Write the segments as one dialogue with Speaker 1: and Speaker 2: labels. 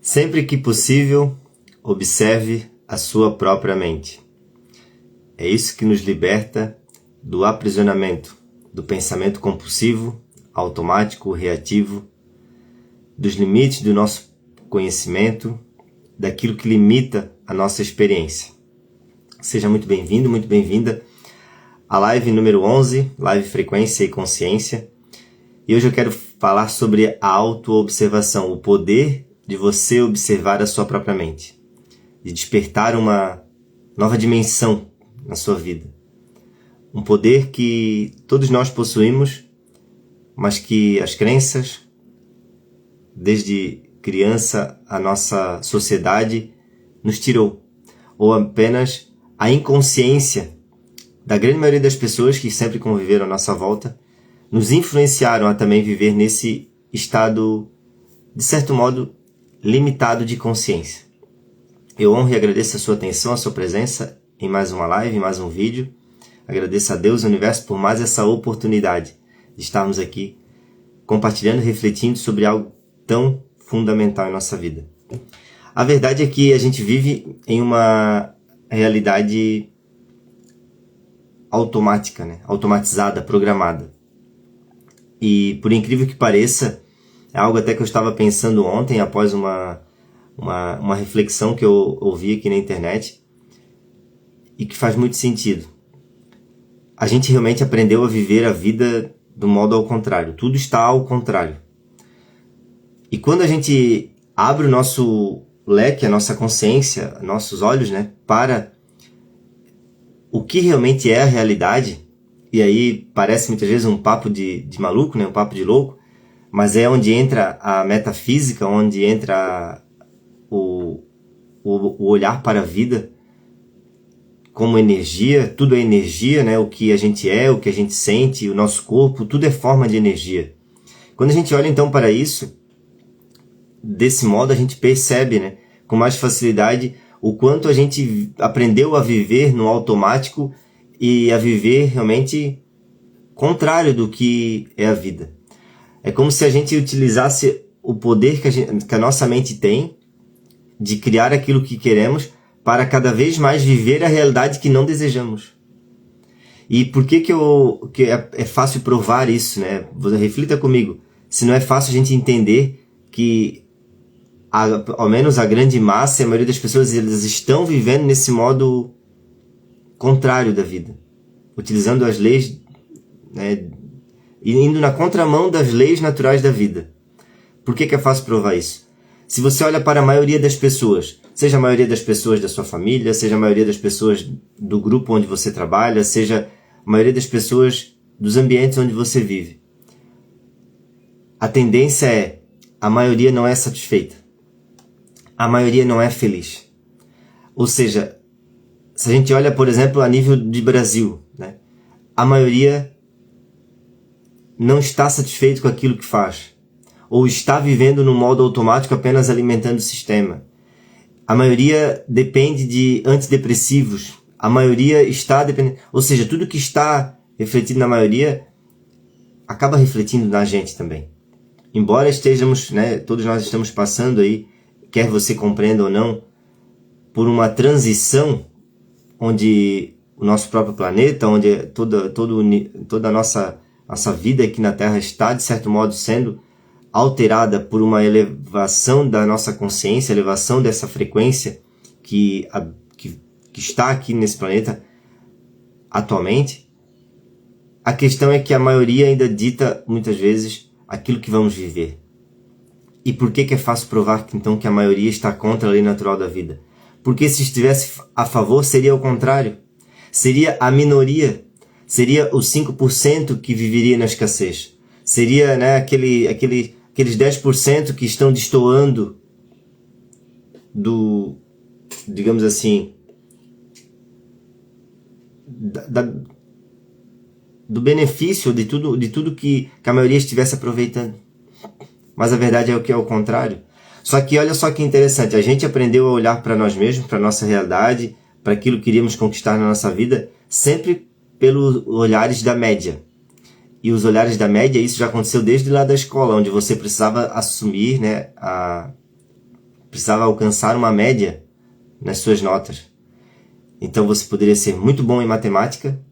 Speaker 1: Sempre que possível, observe a sua própria mente. É isso que nos liberta do aprisionamento, do pensamento compulsivo, automático, reativo, dos limites do nosso conhecimento, daquilo que limita a nossa experiência. Seja muito bem-vindo, muito bem-vinda à live número 11, Live Frequência e Consciência. E hoje eu quero falar sobre a autoobservação, o poder de você observar a sua própria mente, de despertar uma nova dimensão na sua vida. Um poder que todos nós possuímos, mas que as crenças, desde criança, a nossa sociedade nos tirou. Ou apenas a inconsciência da grande maioria das pessoas que sempre conviveram à nossa volta, nos influenciaram a também viver nesse estado, de certo modo, limitado de consciência. Eu honro e agradeço a sua atenção, a sua presença em mais uma live, em mais um vídeo. Agradeço a Deus e ao Universo por mais essa oportunidade de estarmos aqui compartilhando e refletindo sobre algo tão fundamental em nossa vida. A verdade é que a gente vive em uma realidade automática, né? Automatizada, programada. E por incrível que pareça, é algo até que eu estava pensando ontem, após uma reflexão que eu ouvi aqui na internet, e que faz muito sentido. A gente realmente aprendeu a viver a vida do modo ao contrário. Tudo está ao contrário. E quando a gente abre o nosso leque, a nossa consciência, nossos olhos, né, para o que realmente é a realidade, e aí parece muitas vezes um papo de maluco, né, um papo de louco, mas é onde entra a metafísica, onde entra o olhar para a vida como energia. Tudo é energia, né? O que a gente é, o que a gente sente, o nosso corpo, tudo é forma de energia. Quando a gente olha então para isso, desse modo a gente percebe, né, com mais facilidade o quanto a gente aprendeu a viver no automático e a viver realmente contrário do que é a vida. É como se a gente utilizasse o poder que a nossa mente tem de criar aquilo que queremos para cada vez mais viver a realidade que não desejamos. E por que é fácil provar isso, né? Reflita comigo. Se não é fácil a gente entender que ao menos a grande massa, a maioria das pessoas, elas estão vivendo nesse modo contrário da vida, utilizando as leis, né, indo na contramão das leis naturais da vida. Por que é fácil provar isso? Se você olha para a maioria das pessoas, seja a maioria das pessoas da sua família, seja a maioria das pessoas do grupo onde você trabalha, seja a maioria das pessoas dos ambientes onde você vive, a tendência é: a maioria não é satisfeita. A maioria não é feliz. Ou seja, se a gente olha, por exemplo, a nível de Brasil, né, a maioria não está satisfeito com aquilo que faz, ou está vivendo no modo automático, apenas alimentando o sistema. A maioria depende de antidepressivos. A maioria está dependendo, ou seja, tudo que está refletido na maioria acaba refletindo na gente também. Embora estejamos, né, todos nós estamos passando aí, quer você compreenda ou não, por uma transição onde o nosso próprio planeta, onde toda a nossa vida aqui na Terra está, de certo modo, sendo alterada por uma elevação da nossa consciência, elevação dessa frequência que está aqui nesse planeta atualmente. A questão é que a maioria ainda dita, muitas vezes, aquilo que vamos viver. E por que é fácil provar então que a maioria está contra a lei natural da vida? Porque se estivesse a favor, seria o contrário. Seria a minoria. Seria os 5% que viveria na escassez. Seria, né, aqueles 10% que estão destoando do, digamos assim, do benefício de tudo que a maioria estivesse aproveitando. Mas a verdade é o que é o contrário. Só que olha só que interessante, a gente aprendeu a olhar para nós mesmos, para a nossa realidade, para aquilo que queríamos conquistar na nossa vida, sempre pelos olhares da média. E os olhares da média, isso já aconteceu desde lá da escola, onde você precisava assumir, né, precisava alcançar uma média nas suas notas. Então você poderia ser muito bom em matemática,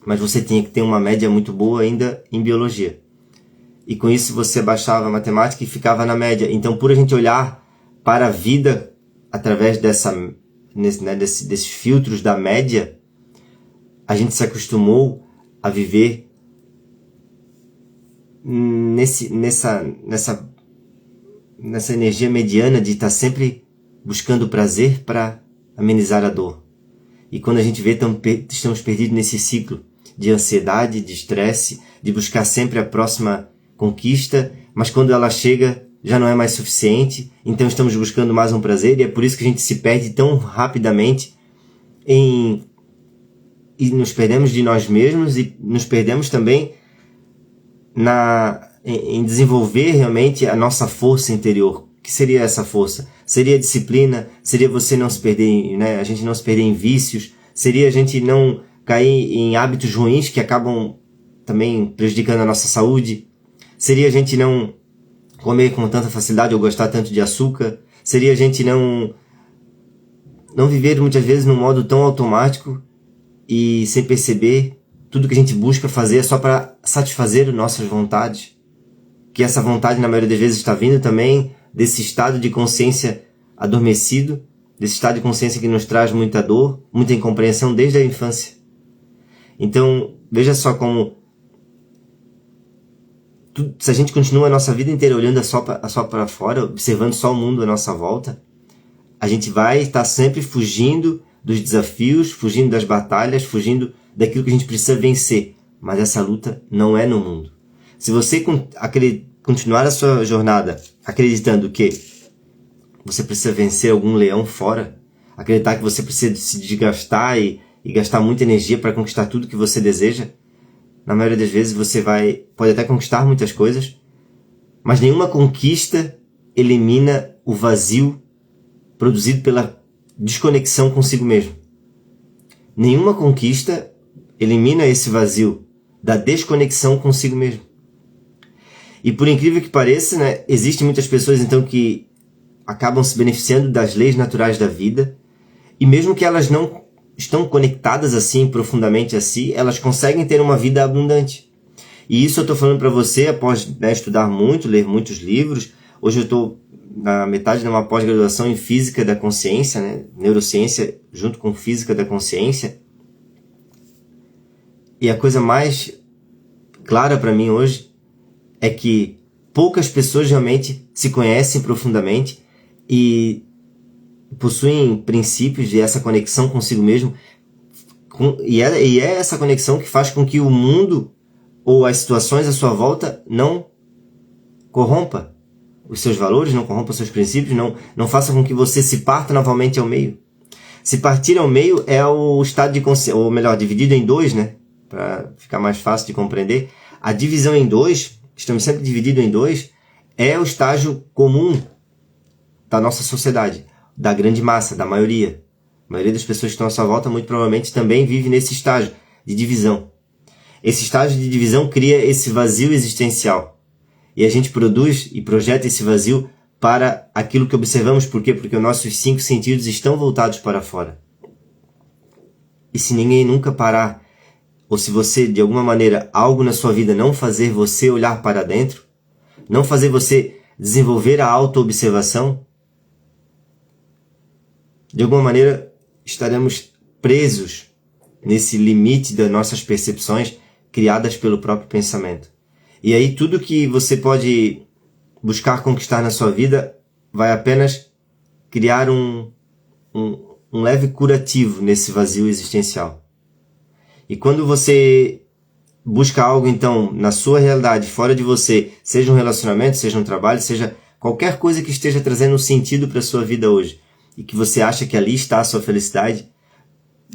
Speaker 1: mas você tinha que ter uma média muito boa ainda em biologia. E com isso você baixava a matemática e ficava na média. Então, por a gente olhar para a vida através desses filtros da média, a gente se acostumou a viver nessa energia mediana de estar sempre buscando prazer para amenizar a dor. E quando a gente vê, estamos perdidos nesse ciclo de ansiedade, de estresse, de buscar sempre a próxima conquista, mas quando ela chega já não é mais suficiente, então estamos buscando mais um prazer, e é por isso que a gente se perde tão rapidamente e nos perdemos de nós mesmos, e nos perdemos também em desenvolver realmente a nossa força interior. O que seria essa força? Seria a disciplina, seria você não se perder, a gente não se perder em vícios, seria a gente não cair em hábitos ruins que acabam também prejudicando a nossa saúde, seria a gente não comer com tanta facilidade ou gostar tanto de açúcar, seria a gente não viver muitas vezes num modo tão automático e sem perceber tudo que a gente busca fazer é só para satisfazer nossas vontades, que essa vontade na maioria das vezes está vindo também desse estado de consciência adormecido, desse estado de consciência que nos traz muita dor, muita incompreensão desde a infância. Então, veja só como se a gente continua a nossa vida inteira olhando só para fora, observando só o mundo à nossa volta, a gente vai estar sempre fugindo dos desafios, fugindo das batalhas, fugindo daquilo que a gente precisa vencer. Mas essa luta não é no mundo. Se você continuar a sua jornada acreditando que você precisa vencer algum leão fora, acreditar que você precisa se desgastar e gastar muita energia para conquistar tudo que você deseja, na maioria das vezes você pode até conquistar muitas coisas, mas nenhuma conquista elimina o vazio produzido pela desconexão consigo mesmo. Nenhuma conquista elimina esse vazio da desconexão consigo mesmo. E por incrível que pareça, existem muitas pessoas então que acabam se beneficiando das leis naturais da vida, e mesmo que elas não estão conectadas assim profundamente a si, elas conseguem ter uma vida abundante. E isso eu estou falando para você após estudar muito, ler muitos livros. Hoje eu estou na metade de uma pós-graduação em Física da Consciência, Neurociência junto com Física da Consciência. E a coisa mais clara para mim hoje é que poucas pessoas realmente se conhecem profundamente e possuem princípios de essa conexão consigo mesmo, e é essa conexão que faz com que o mundo ou as situações à sua volta não corrompa os seus valores, não corrompa os seus princípios, não faça com que você se parta novamente ao meio. Se partir ao meio é o estado de consciência, ou melhor, dividido em dois, para ficar mais fácil de compreender. A divisão em dois, estamos sempre divididos em dois, é o estágio comum da nossa sociedade, da grande massa, da maioria. A maioria das pessoas que estão à sua volta muito provavelmente também vive nesse estágio de divisão. Esse estágio de divisão cria esse vazio existencial. E a gente produz e projeta esse vazio para aquilo que observamos. Por quê? Porque os nossos 5 sentidos estão voltados para fora. E se ninguém nunca parar, ou se você, de alguma maneira, algo na sua vida não fazer você olhar para dentro, não fazer você desenvolver a auto-observação, de alguma maneira estaremos presos nesse limite das nossas percepções criadas pelo próprio pensamento. E aí tudo que você pode buscar conquistar na sua vida vai apenas criar um leve curativo nesse vazio existencial. E quando você busca algo, então, na sua realidade, fora de você, seja um relacionamento, seja um trabalho, seja qualquer coisa que esteja trazendo um sentido para a sua vida hoje, e que você acha que ali está a sua felicidade,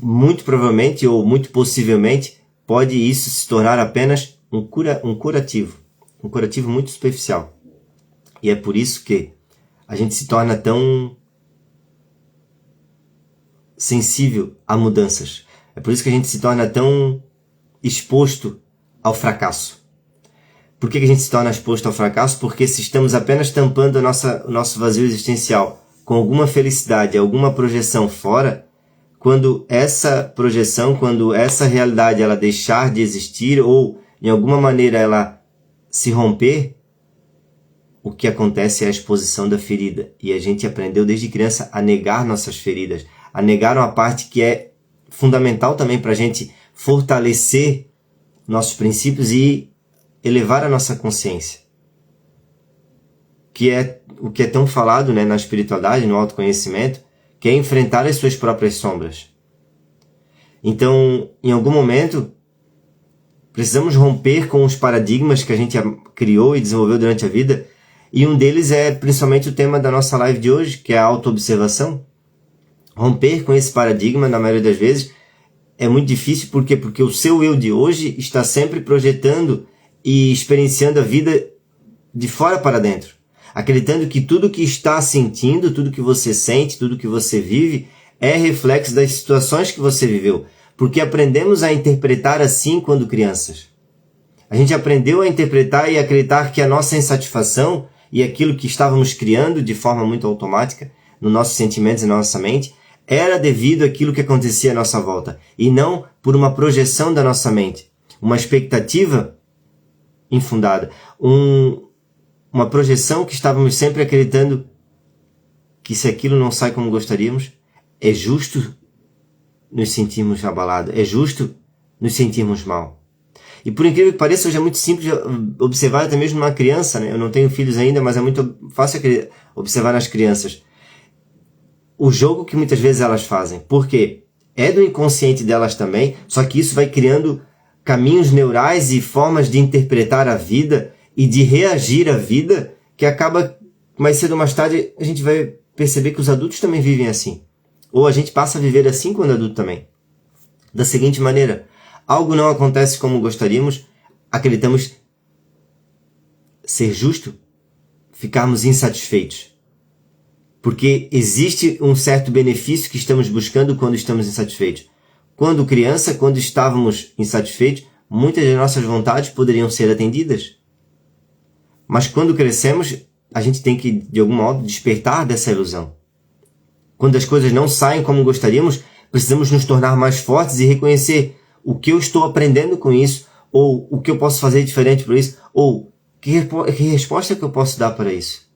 Speaker 1: muito provavelmente ou muito possivelmente pode isso se tornar apenas um curativo muito superficial. E é por isso que a gente se torna tão sensível a mudanças. É por isso que a gente se torna tão exposto ao fracasso. Por que a gente se torna exposto ao fracasso? Porque se estamos apenas tampando o nosso vazio existencial com alguma felicidade, alguma projeção fora, quando essa projeção, quando essa realidade ela deixar de existir ou de alguma maneira ela se romper, o que acontece é a exposição da ferida. E a gente aprendeu desde criança a negar nossas feridas, a negar uma parte que é fundamental também para a gente fortalecer nossos princípios e elevar a nossa consciência. Que é o que é tão falado, né, na espiritualidade, no autoconhecimento, que é enfrentar as suas próprias sombras. Então, em algum momento, precisamos romper com os paradigmas que a gente criou e desenvolveu durante a vida, e um deles é principalmente o tema da nossa live de hoje, que é a autoobservação. Romper com esse paradigma, na maioria das vezes, é muito difícil. Por quê? Porque o seu eu de hoje está sempre projetando e experienciando a vida de fora para dentro, acreditando que tudo que está sentindo, tudo que você sente, tudo que você vive, é reflexo das situações que você viveu, porque aprendemos a interpretar assim quando crianças. A gente aprendeu a interpretar e acreditar que a nossa insatisfação e aquilo que estávamos criando de forma muito automática nos nossos sentimentos e na nossa mente era devido àquilo que acontecia à nossa volta e não por uma projeção da nossa mente, uma expectativa infundada, uma projeção que estávamos sempre acreditando que se aquilo não sai como gostaríamos, é justo nos sentirmos abalados, é justo nos sentirmos mal. E por incrível que pareça, hoje é muito simples observar até mesmo numa criança, né? Eu não tenho filhos ainda, mas é muito fácil observar nas crianças o jogo que muitas vezes elas fazem. Por quê? É do inconsciente delas também, só que isso vai criando caminhos neurais e formas de interpretar a vida e de reagir à vida, que acaba, mais cedo ou mais tarde, a gente vai perceber que os adultos também vivem assim. Ou a gente passa a viver assim quando adulto também. Da seguinte maneira: algo não acontece como gostaríamos, acreditamos ser justo ficarmos insatisfeitos. Porque existe um certo benefício que estamos buscando quando estamos insatisfeitos. Quando criança, quando estávamos insatisfeitos, muitas das nossas vontades poderiam ser atendidas. Mas quando crescemos, a gente tem que, de algum modo, despertar dessa ilusão. Quando as coisas não saem como gostaríamos, precisamos nos tornar mais fortes e reconhecer o que eu estou aprendendo com isso, ou o que eu posso fazer diferente por isso, ou que resposta que eu posso dar para isso.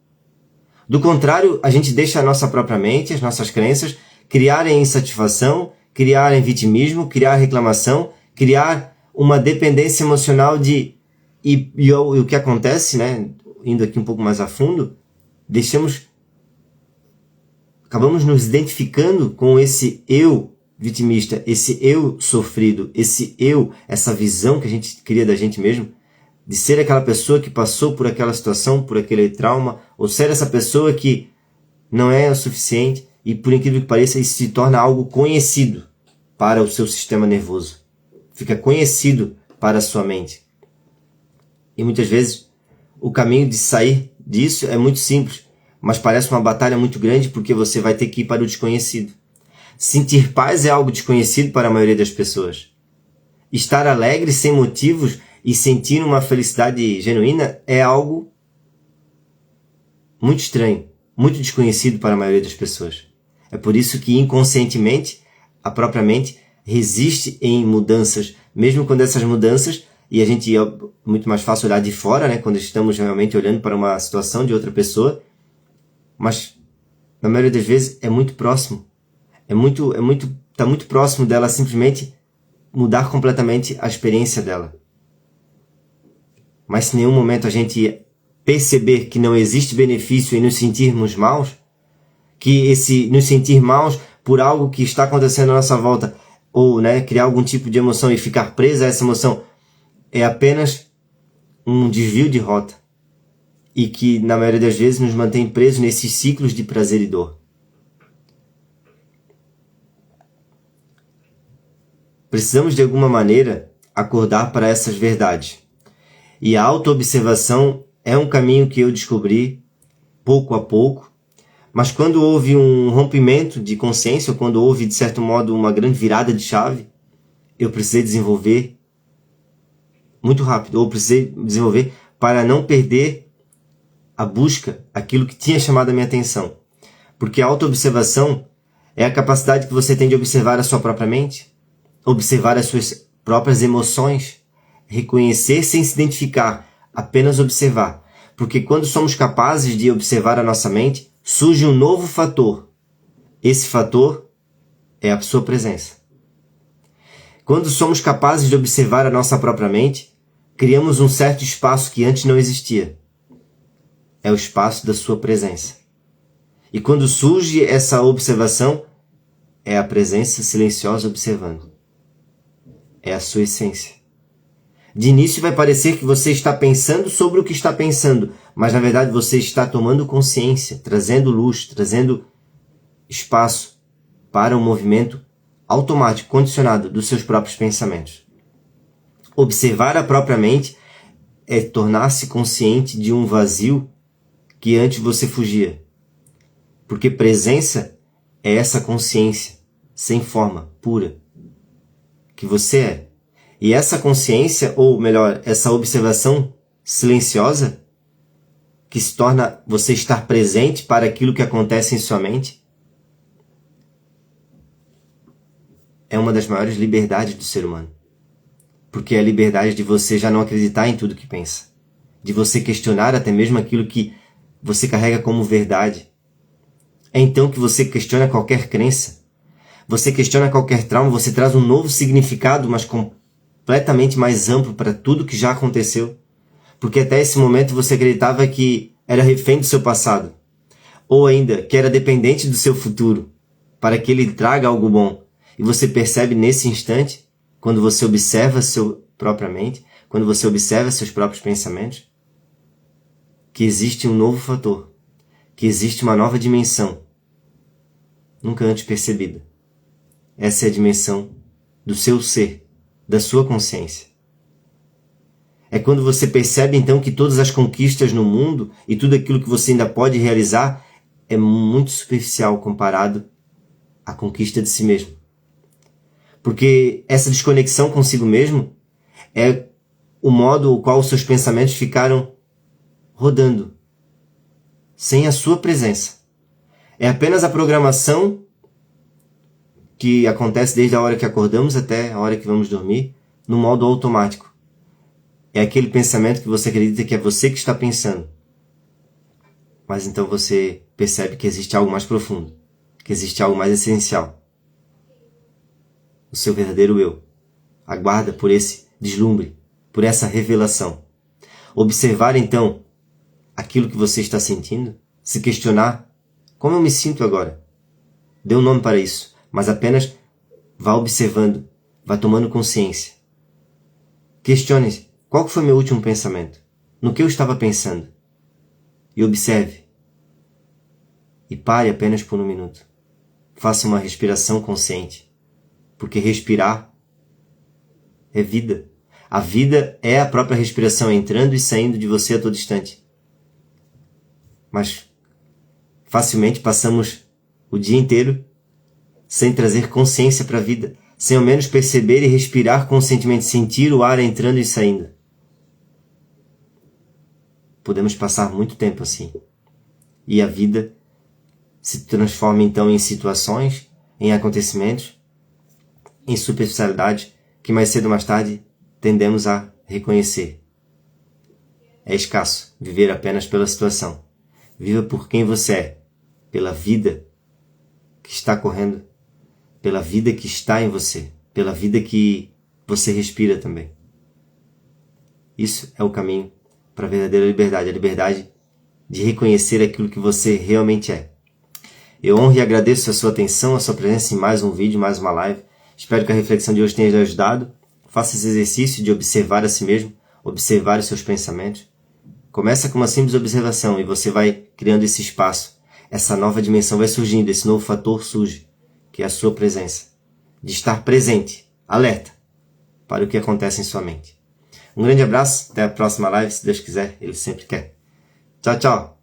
Speaker 1: Do contrário, a gente deixa a nossa própria mente, as nossas crenças, criarem insatisfação, criarem vitimismo, criar reclamação, criar uma dependência emocional e o que acontece, né, indo aqui um pouco mais a fundo, acabamos nos identificando com esse eu vitimista, esse eu sofrido, essa visão que a gente cria da gente mesmo, de ser aquela pessoa que passou por aquela situação, por aquele trauma, ou ser essa pessoa que não é o suficiente e, por incrível que pareça, isso se torna algo conhecido para o seu sistema nervoso. Fica conhecido para a sua mente. E muitas vezes o caminho de sair disso é muito simples, mas parece uma batalha muito grande porque você vai ter que ir para o desconhecido. Sentir paz é algo desconhecido para a maioria das pessoas. Estar alegre sem motivos e sentir uma felicidade genuína é algo muito estranho, muito desconhecido para a maioria das pessoas. É por isso que inconscientemente a própria mente resiste em mudanças, mesmo quando essas mudanças, e a gente é muito mais fácil olhar de fora, né, quando estamos realmente olhando para uma situação de outra pessoa, mas na maioria das vezes é muito próximo. Tá muito próximo dela simplesmente mudar completamente a experiência dela. Mas se em nenhum momento a gente perceber que não existe benefício em nos sentirmos maus, que nos sentir maus por algo que está acontecendo à nossa volta, ou, né, criar algum tipo de emoção e ficar preso a essa emoção, é apenas um desvio de rota. E que, na maioria das vezes, nos mantém presos nesses ciclos de prazer e dor. Precisamos, de alguma maneira, acordar para essas verdades. E a autoobservação é um caminho que eu descobri pouco a pouco, mas quando houve um rompimento de consciência, ou quando houve, de certo modo, uma grande virada de chave, eu precisei desenvolver muito rápido, ou precisei desenvolver para não perder a busca, aquilo que tinha chamado a minha atenção. Porque a autoobservação é a capacidade que você tem de observar a sua própria mente, observar as suas próprias emoções, reconhecer sem se identificar, apenas observar. Porque quando somos capazes de observar a nossa mente, surge um novo fator. Esse fator é a sua presença. Quando somos capazes de observar a nossa própria mente, criamos um certo espaço que antes não existia. É o espaço da sua presença. E quando surge essa observação, é a presença silenciosa observando. É a sua essência. De início vai parecer que você está pensando sobre o que está pensando, mas na verdade você está tomando consciência, trazendo luz, trazendo espaço para um movimento automático, condicionado dos seus próprios pensamentos. Observar a própria mente é tornar-se consciente de um vazio que antes você fugia. Porque presença é essa consciência, sem forma, pura, que você é. E essa consciência, ou melhor, essa observação silenciosa, que se torna você estar presente para aquilo que acontece em sua mente, é uma das maiores liberdades do ser humano. Porque é a liberdade de você já não acreditar em tudo que pensa. De você questionar até mesmo aquilo que você carrega como verdade. É então que você questiona qualquer crença. Você questiona qualquer trauma, você traz um novo significado, mas completamente mais amplo para tudo que já aconteceu. Porque até esse momento você acreditava que era refém do seu passado. Ou ainda, que era dependente do seu futuro, para que ele traga algo bom. E você percebe nesse instante, quando você observa sua própria mente, quando você observa seus próprios pensamentos, que existe um novo fator, que existe uma nova dimensão, nunca antes percebida. Essa é a dimensão do seu ser, da sua consciência. É quando você percebe então que todas as conquistas no mundo e tudo aquilo que você ainda pode realizar é muito superficial comparado à conquista de si mesmo. Porque essa desconexão consigo mesmo é o modo ao qual os seus pensamentos ficaram rodando, sem a sua presença. É apenas a programação que acontece desde a hora que acordamos até a hora que vamos dormir, no modo automático. É aquele pensamento que você acredita que é você que está pensando. Mas então você percebe que existe algo mais profundo, que existe algo mais essencial. O seu verdadeiro eu. Aguarda por esse deslumbre, por essa revelação. Observar então aquilo que você está sentindo, se questionar, como eu me sinto agora? Dê um nome para isso, mas apenas vá observando, vá tomando consciência. Questione-se, qual foi meu último pensamento? No que eu estava pensando? E observe. E pare apenas por um minuto. Faça uma respiração consciente. Porque respirar é vida. A vida é a própria respiração entrando e saindo de você a todo instante. Mas facilmente passamos o dia inteiro sem trazer consciência para a vida, sem ao menos perceber e respirar conscientemente, sentir o ar entrando e saindo. Podemos passar muito tempo assim. E a vida se transforma então em situações, em acontecimentos, em superficialidade que mais cedo ou mais tarde tendemos a reconhecer. É escasso viver apenas pela situação. Viva por quem você é, pela vida que está correndo, pela vida que está em você, pela vida que você respira também. Isso é o caminho para a verdadeira liberdade, a liberdade de reconhecer aquilo que você realmente é. Eu honro e agradeço a sua atenção, a sua presença em mais um vídeo, mais uma live. Espero que a reflexão de hoje tenha lhe ajudado. Faça esse exercício de observar a si mesmo, observar os seus pensamentos. Começa com uma simples observação e você vai criando esse espaço. Essa nova dimensão vai surgindo, esse novo fator surge, que é a sua presença. De estar presente, alerta, para o que acontece em sua mente. Um grande abraço, até a próxima live, se Deus quiser, Ele sempre quer. Tchau, tchau!